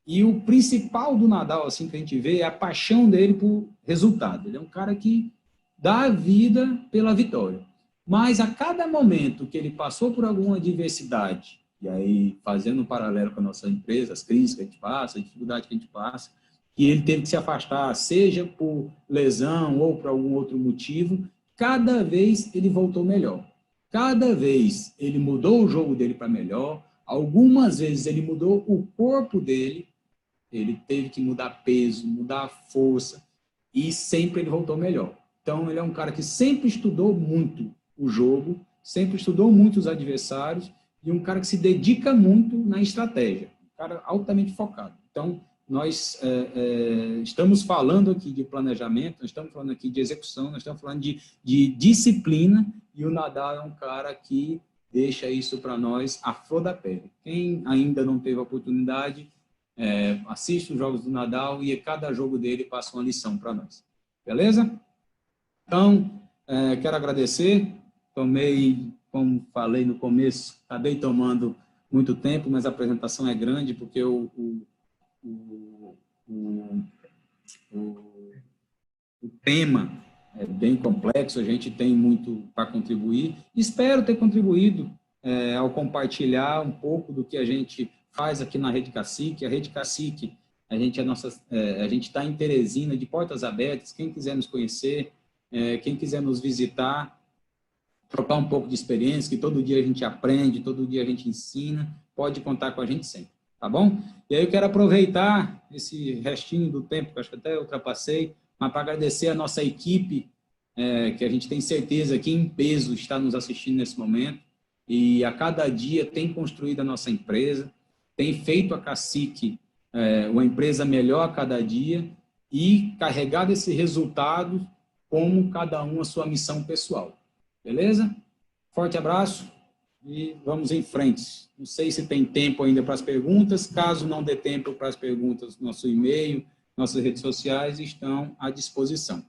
E o principal do Nadal, assim, que a gente vê, é a paixão dele por resultado. Ele é um cara que dá a vida pela vitória. Mas a cada momento que ele passou por alguma adversidade, e aí fazendo um paralelo com a nossa empresa, as crises que a gente passa, a dificuldade que a gente passa, que ele teve que se afastar, seja por lesão ou por algum outro motivo, cada vez ele voltou melhor. Cada vez ele mudou o jogo dele para melhor. Algumas vezes ele mudou o corpo dele, ele teve que mudar peso, mudar força, e sempre ele voltou melhor. Então, ele é um cara que sempre estudou muito o jogo, sempre estudou muito os adversários, e um cara que se dedica muito na estratégia, um cara altamente focado. Então, nós estamos falando aqui de planejamento, nós estamos falando aqui de execução, nós estamos falando de disciplina, e o Nadal é um cara que deixa isso para nós à flor da pele. Quem ainda não teve a oportunidade, assiste os jogos do Nadal, e cada jogo dele passa uma lição para nós. Beleza? Então, quero agradecer. Tomei, como falei no começo, acabei tomando muito tempo, mas a apresentação é grande, porque o tema é bem complexo, a gente tem muito para contribuir. Espero ter contribuído ao compartilhar um pouco do que a gente faz aqui na Rede Cacique. A Rede Cacique, a gente está em Teresina, de portas abertas. Quem quiser nos conhecer, quem quiser nos visitar, trocar um pouco de experiência, que todo dia a gente aprende, todo dia a gente ensina, pode contar com a gente sempre, tá bom? E aí eu quero aproveitar esse restinho do tempo, que eu acho que até ultrapassei, mas para agradecer a nossa equipe, que a gente tem certeza que em peso está nos assistindo nesse momento, e a cada dia tem construído a nossa empresa, tem feito a Cacique uma empresa melhor a cada dia, e carregado esse resultado como cada um a sua missão pessoal. Beleza? Forte abraço e vamos em frente. Não sei se tem tempo ainda para as perguntas. Caso não dê tempo para as perguntas, nosso e-mail, nossas redes sociais estão à disposição.